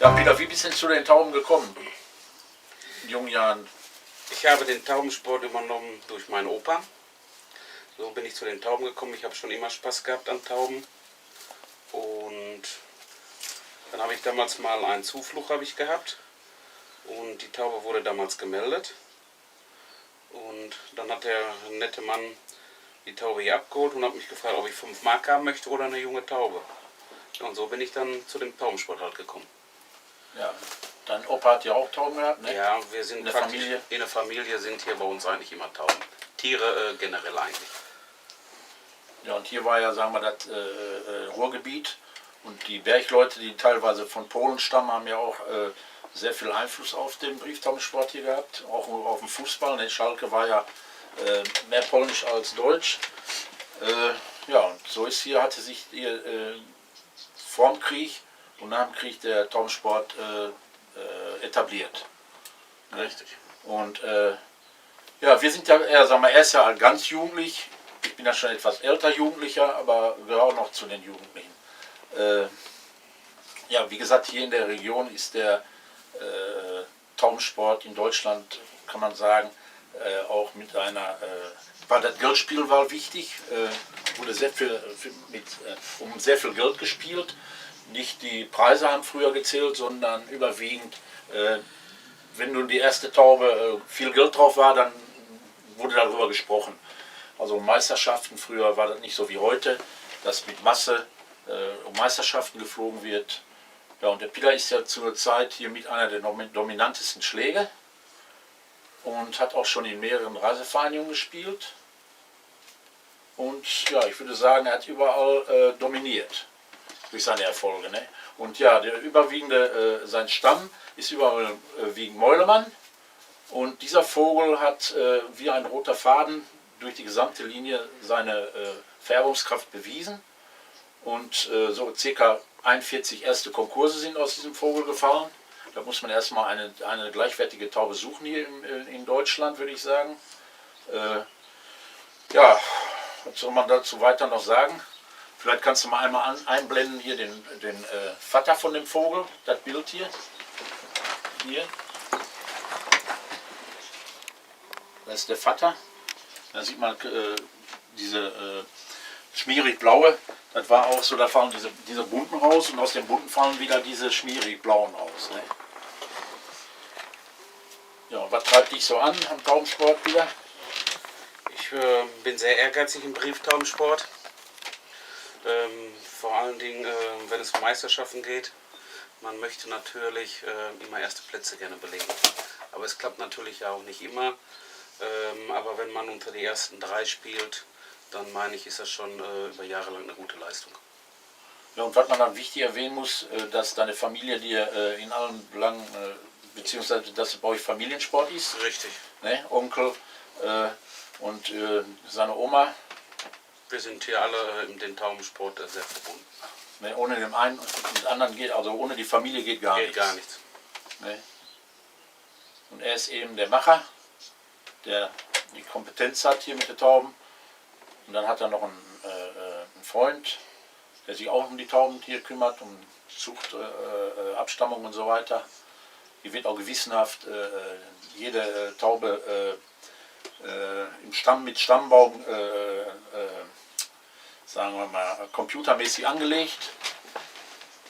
Ja, Peter, wie bist du denn zu den Tauben gekommen? In jungen Jahren. Ich habe den Taubensport übernommen durch meinen Opa. So bin ich zu den Tauben gekommen. Ich habe schon immer Spaß gehabt an Tauben. Und dann habe ich damals mal einen Zufluch gehabt. Und die Taube wurde damals gemeldet. Und dann hat der nette Mann die Taube hier abgeholt und hat mich gefragt, ob ich 5 Mark haben möchte oder eine junge Taube. Ja, und so bin ich dann zu dem Taubensport halt gekommen. Ja, dein Opa hat ja auch Tauben gehabt, ne? Ja, wir sind in der Familie sind hier bei uns eigentlich immer Tauben. Tiere generell eigentlich. Ja, und hier war ja, sagen wir, das Ruhrgebiet. Und die Bergleute, die teilweise von Polen stammen, haben ja auch sehr viel Einfluss auf den Brieftaubensport hier gehabt. Auch auf den Fußball. Ne? Schalke war ja mehr polnisch als deutsch. Ja, und so ist hier, hatte sich hier vorm Krieg und nach dem Krieg der Taubensport etabliert. Richtig. Und ja, wir sind ja eher, sagen wir, er ist ja ganz jugendlich. Ich bin ja schon etwas älter Jugendlicher, aber gehöre auch noch zu den Jugendlichen. Ja, wie gesagt, hier in der Region ist der Taubensport in Deutschland, kann man sagen, auch mit einer, war das Geldspiel war wichtig, wurde sehr viel, um sehr viel Geld gespielt. Nicht die Preise haben früher gezählt, sondern überwiegend, wenn nun die erste Taube viel Geld drauf war, dann wurde darüber gesprochen. Also Meisterschaften, früher war das nicht so wie heute, dass mit Masse um Meisterschaften geflogen wird. Ja, und der Peter ist ja zur Zeit hier mit einer der dominantesten Schläge und hat auch schon in mehreren Reisevereinigungen gespielt. Und ja, ich würde sagen, er hat überall dominiert durch seine Erfolge. Ne? Und ja, der überwiegende, sein Stamm ist überwiegend Meulemann. Und dieser Vogel hat wie ein roter Faden durch die gesamte Linie seine Färbungskraft bewiesen. Und so ca. 41 erste Konkurse sind aus diesem Vogel gefallen. Da muss man erstmal eine gleichwertige Taube suchen hier in Deutschland, würde ich sagen. Ja, was soll man dazu weiter noch sagen? Vielleicht kannst du mal einmal einblenden hier den Vater von dem Vogel, das Bild hier. Hier. Das ist der Vater. Da sieht man diese schmierig blaue. Das war auch so, da fallen diese bunten raus und aus den bunten fallen wieder diese schmierig blauen raus. Ne? Ja, was treibt dich so an am Taubensport wieder? Ich bin sehr ehrgeizig im Brieftaubensport. Vor allen Dingen, wenn es um Meisterschaften geht. Man möchte natürlich immer erste Plätze gerne belegen. Aber es klappt natürlich auch nicht immer. Aber wenn man unter die ersten 3 spielt, dann meine ich, ist das schon über Jahre lang eine gute Leistung. Ja, und was man dann wichtig erwähnen muss, dass deine Familie dir in allen Belangen, beziehungsweise dass es bei euch Familiensport ist. Richtig. Ne? Onkel und seine Oma. Wir sind hier alle in den Taubensport sehr verbunden. Ne? Ohne den einen und den anderen geht, also ohne die Familie geht gar nichts. Geht gar nichts. Ne? Und er ist eben der Macher, der die Kompetenz hat hier mit den Tauben. Und dann hat er noch einen Freund, der sich auch um die Tauben hier kümmert, um Zucht, Abstammung und so weiter. Hier wird auch gewissenhaft jede Taube im Stamm mit Stammbaum, sagen wir mal, computermäßig angelegt.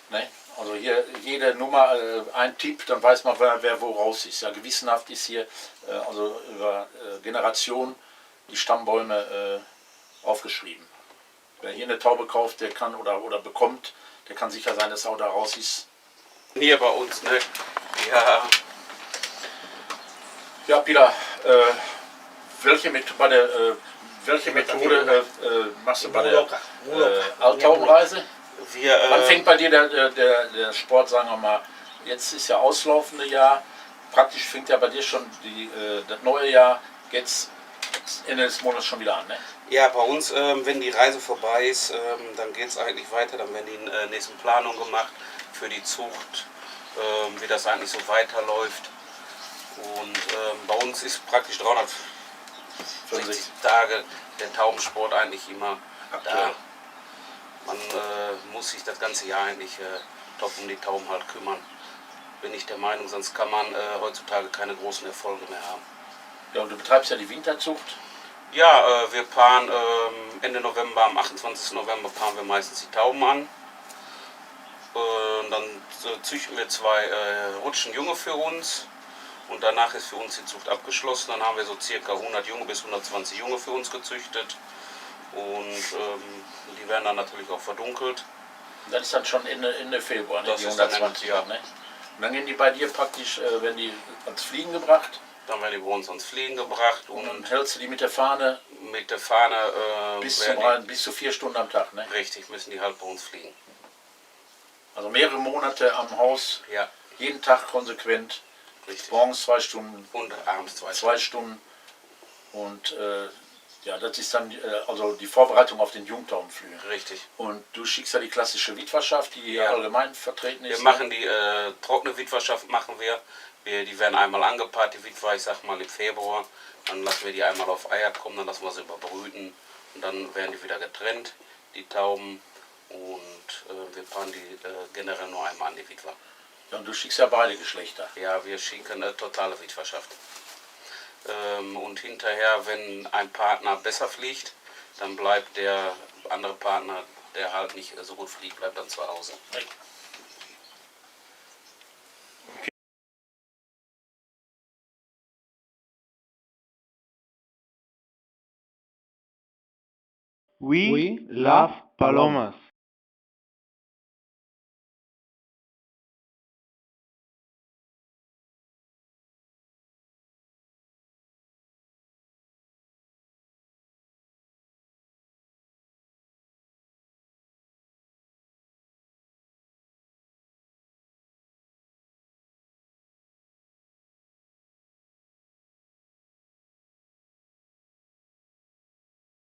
Ne? Also hier jede Nummer ein Tipp, dann weiß man, wer wo raus ist. Ja, gewissenhaft ist hier also über Generationen die Stammbäume aufgeschrieben. Wer hier eine Taube kauft, der kann oder bekommt, der kann sicher sein, dass auch da raus ist. Hier bei uns, ne? Ja. Ja, Peter, welche Methode machst du bei der Alttaubenreise? Wann fängt bei dir der Sport, sagen wir mal, jetzt ist ja auslaufende Jahr, praktisch fängt ja bei dir schon das neue Jahr, jetzt Ende des Monats schon wieder an, ne? Ja, bei uns, wenn die Reise vorbei ist, dann geht es eigentlich weiter, dann werden die nächsten Planungen gemacht für die Zucht, wie das eigentlich so weiterläuft. Und bei uns ist praktisch 365 Tage der Taubensport eigentlich immer da. Man muss sich das ganze Jahr eigentlich top um die Tauben halt kümmern. bin ich der Meinung, sonst kann man heutzutage keine großen Erfolge mehr haben. Ja, und du betreibst ja die Winterzucht. Ja, wir paaren Ende November, am 28. November paaren wir meistens die Tauben an. Dann züchten wir 2 Rutschenjunge für uns und danach ist für uns die Zucht abgeschlossen. Dann haben wir so circa 100 Junge bis 120 Junge für uns gezüchtet und die werden dann natürlich auch verdunkelt. Das ist dann schon Ende Februar, ne? Das Die ist dann 120, ja. ne? Und dann gehen die bei dir praktisch, werden die ans Fliegen gebracht. Dann werden die bei uns ans Fliegen gebracht Und dann und hältst du die mit der Fahne mit der Fahne bis zu 4 Stunden am Tag, ne? richtig, müssen die halt bei uns fliegen. Also mehrere Monate am Haus, Ja, jeden Tag konsequent, richtig. morgens 2 Stunden, Und abends 2 2 Stunden. Und ja, das ist dann also die Vorbereitung auf den Jungtaubenflügen. Richtig. Und du schickst ja die klassische Witwerschaft, die Ja. allgemein vertreten ist. Wir machen die trockene Witwerschaft machen wir. Die werden einmal angepaart, die Witwer, ich sag mal im Februar. Dann lassen wir die einmal auf Eier kommen, dann lassen wir sie überbrüten und dann werden die wieder getrennt, die Tauben. Und wir paaren die generell nur einmal an die Witwer. Ja, und du schickst ja beide Geschlechter. Ja, wir schicken eine totale Witwerschaft. Und hinterher, wenn ein Partner besser fliegt, dann bleibt der andere Partner, der halt nicht so gut fliegt, bleibt dann zu Hause. We love palomas.